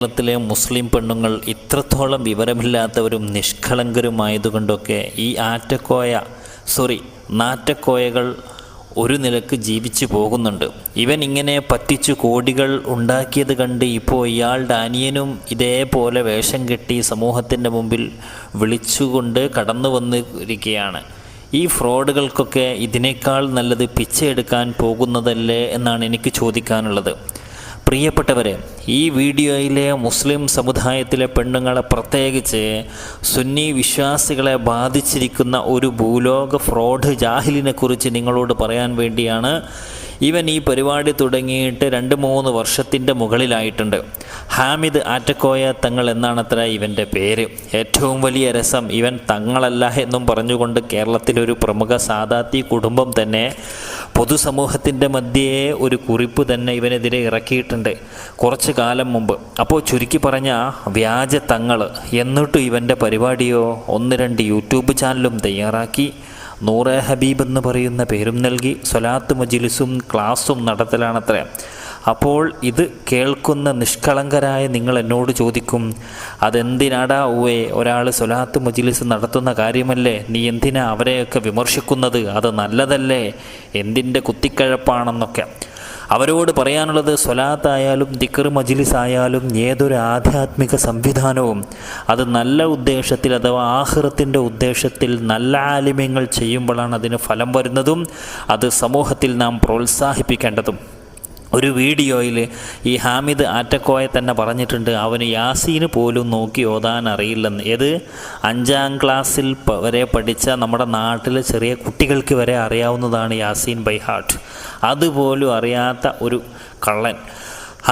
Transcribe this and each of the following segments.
കേരളത്തിലെ മുസ്ലിം പെണ്ണുങ്ങൾ ഇത്രത്തോളം വിവരമില്ലാത്തവരും നിഷ്കളങ്കരുമായതുകൊണ്ടൊക്കെ ഈ നാറ്റക്കോയകൾ ഒരു നിലക്ക് ജീവിച്ചു പോകുന്നുണ്ട്. ഇവൻ ഇങ്ങനെ പറ്റിച്ചു കോടികൾ ഉണ്ടാക്കിയത് കണ്ട് ഇപ്പോൾ ഇയാളുടെ അനിയനും ഇതേപോലെ വേഷം കെട്ടി സമൂഹത്തിൻ്റെ മുമ്പിൽ വിളിച്ചുകൊണ്ട് കടന്നു വന്നിരിക്കുകയാണ്. ഈ ഫ്രോഡുകൾക്കൊക്കെ ഇതിനേക്കാൾ നല്ലത് പിച്ചയെടുക്കാൻ പോകുന്നതല്ലേ എന്നാണ് എനിക്ക് ചോദിക്കാനുള്ളത്. പ്രിയപ്പെട്ടവരെ, ഈ വീഡിയോയിലെ മുസ്ലിം സമുദായത്തിലെ പെണ്ണുങ്ങളെ, പ്രത്യേകിച്ച് സുന്നി വിശ്വാസികളെ ബാധിച്ചിരിക്കുന്ന ഒരു ഭൂലോക ഫ്രോഡ് ജാഹിലിനെ കുറിച്ച് നിങ്ങളോട് പറയാൻ വേണ്ടിയാണ്. ഇവൻ ഈ പരിപാടി തുടങ്ങിയിട്ട് 2-3 വർഷത്തിൻ്റെ മുകളിലായിട്ടുണ്ട്. ഹാമിദ് ആറ്റക്കോയ തങ്ങൾ എന്നാണത്ര ഇവൻ്റെ പേര്. ഏറ്റവും വലിയ രസം, ഇവൻ തങ്ങളല്ല എന്നും പറഞ്ഞുകൊണ്ട് കേരളത്തിലൊരു പ്രമുഖ സാദാത്തി കുടുംബം തന്നെ പൊതുസമൂഹത്തിൻ്റെ മധ്യേ ഒരു കുറിപ്പ് തന്നെ ഇവനെതിരെ ഇറക്കിയിട്ടുണ്ട് കുറച്ച് കാലം മുമ്പ്. അപ്പോൾ ചുരുക്കി പറഞ്ഞ വ്യാജ തങ്ങൾ. എന്നിട്ടും ഇവൻ്റെ പരിപാടിയോ 1-2 യൂട്യൂബ് ചാനലും തയ്യാറാക്കി നൂറെ ഹബീബ് എന്ന് പറയുന്ന പേരും നൽകി സ്വലാത്ത് മജ്ലിസും ക്ലാസ്സും നടത്തലാണത്രേ. അപ്പോൾ ഇത് കേൾക്കുന്ന നിഷ്കളങ്കരായ നിങ്ങൾ എന്നോട് ചോദിക്കും, അതെന്തിനാടാ ഒരാൾ സ്വലാത്ത് മജ്ലിസ് നടത്തുന്ന കാര്യമല്ലേ, നീ എന്തിനാ അവരെയൊക്കെ വിമർശിക്കുന്നത്, അത് നല്ലതല്ലേ, എന്തിൻ്റെ കുത്തിക്കഴപ്പാണെന്നൊക്കെ. അവരോട് പറയാനുള്ളത്, സ്വലാത്തായാലും ദിക്ർ മജ്ലിസ് ആയാലും ഏതൊരു ആധ്യാത്മിക സംവിധാനവും അത് നല്ല ഉദ്ദേശത്തിൽ അഥവാ ആഖിറത്തിൻ്റെ ഉദ്ദേശത്തിൽ നല്ല ആലിമ്യങ്ങൾ ചെയ്യുമ്പോഴാണ് അതിന് ഫലം വരുന്നതും അത് സമൂഹത്തിൽ നാം പ്രോത്സാഹിപ്പിക്കേണ്ടതും. ഒരു വീഡിയോയിൽ ഈ ഹാമിദ് ആറ്റക്കോയ തന്നെ പറഞ്ഞിട്ടുണ്ട്, അവന് യാസീന് പോലും നോക്കി ഓതാൻ അറിയില്ലെന്ന്. ഏത് 5ാം ക്ലാസ്സിൽ വരെ പഠിച്ച നമ്മുടെ നാട്ടിലെ ചെറിയ കുട്ടികൾക്ക് വരെ അറിയാവുന്നതാണ് യാസീൻ ബൈ ഹാർട്ട്. അതുപോലും അറിയാത്ത ഒരു കള്ളൻ,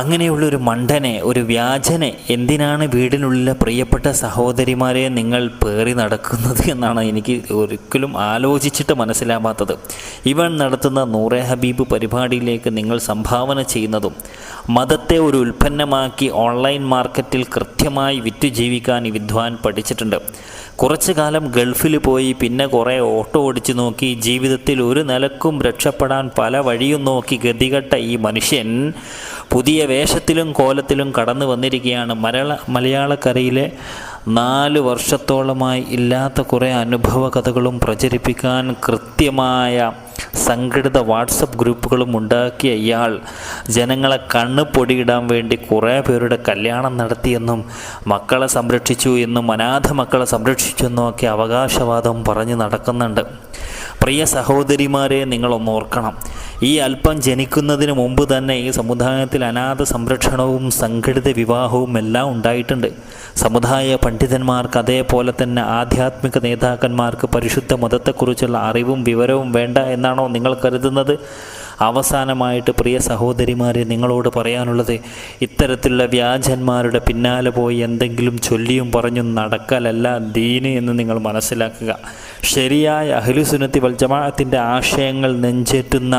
അങ്ങനെയുള്ളൊരു മണ്ടനെ, ഒരു വ്യാജനെ എന്തിനാണ് വീടിനുള്ളിലെ പ്രിയപ്പെട്ട സഹോദരിമാരെ നിങ്ങൾ പേറി നടക്കുന്നത് എന്നാണ് എനിക്ക് ഒരിക്കലും ആലോചിച്ചിട്ട് മനസ്സിലാവാത്തത്. ഇവൻ നടത്തുന്ന നൂറെ ഹബീബ് പരിപാടിയിലേക്ക് നിങ്ങൾ സംഭാവന ചെയ്യുന്നതും മതത്തെ ഒരു ഉൽപ്പന്നമാക്കി ഓൺലൈൻ മാർക്കറ്റിൽ കൃത്യമായി വിറ്റു ജീവിക്കാൻ ഈ വിദ്വാൻ പഠിച്ചിട്ടുണ്ട്. കുറച്ചു കാലം ഗൾഫിൽ പോയി പിന്നെ കുറേ ഓട്ടോ ഓടിച്ചു നോക്കി, ജീവിതത്തിൽ ഒരു നിലക്കും രക്ഷപ്പെടാൻ പല വഴിയും നോക്കി ഗതികെട്ട ഈ മനുഷ്യൻ പുതിയ വേഷത്തിലും കോലത്തിലും കടന്നു വന്നിരിക്കുകയാണ്. മലയാളക്കരയിലെ 4 വർഷത്തോളമായി ഇല്ലാത്ത കുറേ അനുഭവ കഥകളും പ്രചരിപ്പിക്കാൻ കൃത്യമായ സംഘടിത വാട്സപ്പ് ഗ്രൂപ്പുകളും ഉണ്ടാക്കിയ ഇയാൾ ജനങ്ങളെ കണ്ണ് പൊടിയിടാൻ വേണ്ടി കുറേ പേരുടെ കല്യാണം നടത്തിയെന്നും മക്കളെ സംരക്ഷിച്ചു എന്നും അനാഥ മക്കളെ സംരക്ഷിച്ചു എന്നും ഒക്കെ അവകാശവാദം പറഞ്ഞ് നടക്കുന്നുണ്ട്. പ്രിയ സഹോദരിമാരെ, നിങ്ങളൊന്ന് ഓർക്കണം, ഈ അല്പം ജനിക്കുന്നതിന് മുമ്പ് തന്നെ ഈ സമുദായത്തിൽ അനാഥ സംരക്ഷണവും സംഘടിത വിവാഹവും എല്ലാം ഉണ്ടായിട്ടുണ്ട്. സമുദായ പണ്ഡിതന്മാർക്ക് അതേപോലെ തന്നെ ആധ്യാത്മിക നേതാക്കന്മാർക്ക് പരിശുദ്ധ മതത്തെക്കുറിച്ചുള്ള അറിവും വിവരവും വേണ്ട എന്നാണോ നിങ്ങൾ കരുതുന്നത്? അവസാനമായിട്ട് പ്രിയ സഹോദരിമാരെ, നിങ്ങളോട് പറയാനുള്ളത്, ഇത്തരത്തിലുള്ള വ്യാജന്മാരുടെ പിന്നാലെ പോയി എന്തെങ്കിലും ചൊല്ലിയും പറഞ്ഞും നടക്കലല്ല ദീന് എന്ന് നിങ്ങൾ മനസ്സിലാക്കുക. ശരിയായ അഹ്ലുസുന്നത്തി വൽ ജമാഅത്തിൻ്റെ ആശയങ്ങൾ നെഞ്ചേറ്റുന്ന,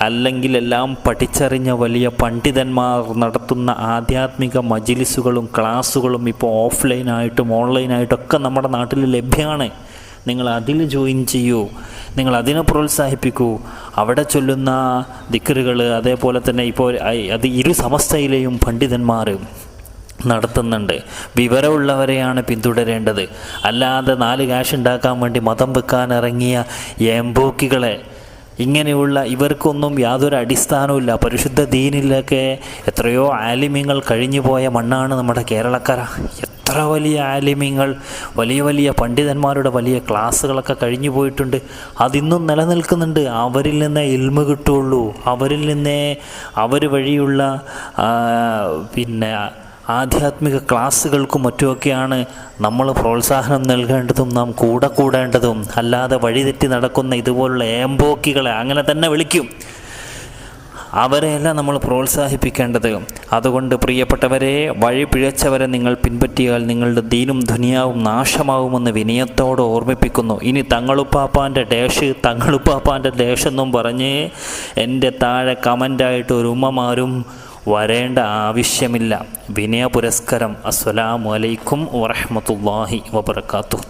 അല്ലെങ്കിൽ എല്ലാം പഠിച്ചറിഞ്ഞ വലിയ പണ്ഡിതന്മാർ നടത്തുന്ന ആധ്യാത്മിക മജ്ലിസുകളും ക്ലാസ്സുകളും ഇപ്പോൾ ഓഫ്ലൈനായിട്ടും ഓൺലൈനായിട്ടൊക്കെ നമ്മുടെ നാട്ടിൽ ലഭ്യമാണ്. നിങ്ങൾ അതിൽ ജോയിൻ ചെയ്യൂ, നിങ്ങൾ അതിനെ പ്രോത്സാഹിപ്പിക്കൂ. അവിടെ ചൊല്ലുന്ന ദിക്റുകൾ അതേപോലെ തന്നെ ഇപ്പോൾ അത് സമസ്തയിലെയും പണ്ഡിതന്മാർ നടത്തുന്നുണ്ട്. വിവരമുള്ളവരെയാണ് പിന്തുടരേണ്ടത്. അല്ലാതെ 4 കാശ് ഉണ്ടാക്കാൻ വേണ്ടി മതം വെക്കാൻ ഇറങ്ങിയ എംബോക്കികളെ, ഇങ്ങനെയുള്ള ഇവർക്കൊന്നും യാതൊരു അടിസ്ഥാനവുമില്ല. പരിശുദ്ധ ദീനിലൊക്കെ എത്രയോ ആലിമ്യങ്ങൾ കഴിഞ്ഞു പോയ മണ്ണാണ് നമ്മുടെ കേരളക്കര. എത്ര വലിയ ആലിമ്യങ്ങൾ, വലിയ വലിയ പണ്ഡിതന്മാരുടെ വലിയ ക്ലാസ്സുകളൊക്കെ കഴിഞ്ഞു പോയിട്ടുണ്ട്. അതിന്നും നിലനിൽക്കുന്നുണ്ട്. അവരിൽ നിന്നേ ഇൽമ കിട്ടുള്ളൂ. അവരിൽ നിന്നേ അവർ വഴിയുള്ള ആധ്യാത്മിക ക്ലാസ്സുകൾക്കും മറ്റുമൊക്കെയാണ് നമ്മൾ പ്രോത്സാഹനം നൽകേണ്ടതും നാം കൂടേണ്ടതും. അല്ലാതെ വഴിതെറ്റി നടക്കുന്ന ഇതുപോലുള്ള ഏമ്പോക്കികളെ അങ്ങനെ തന്നെ വിളിക്കും, അവരെയെല്ലാം നമ്മൾ പ്രോത്സാഹിപ്പിക്കേണ്ടത്. അതുകൊണ്ട് പ്രിയപ്പെട്ടവരെ, വഴി പിഴച്ചവരെ നിങ്ങൾ പിൻപറ്റിയാൽ നിങ്ങളുടെ ദീനും ദുനിയാവും നാശമാവുമെന്ന് വിനയത്തോടെ ഓർമ്മിപ്പിക്കുന്നു. ഇനി തങ്ങളുപ്പാപ്പാൻ്റെ ഡേഷ് എന്നും പറഞ്ഞ് എൻ്റെ താഴെ കമൻ്റായിട്ട് ഒരു ഉമ്മമാരും വരേണ്ട ആവശ്യമില്ല. വിനയ പുരസ്കാരം. അസ്സലാമു അലൈക്കും വറഹ്മത്തുള്ളാഹി വബറകാതുഹു.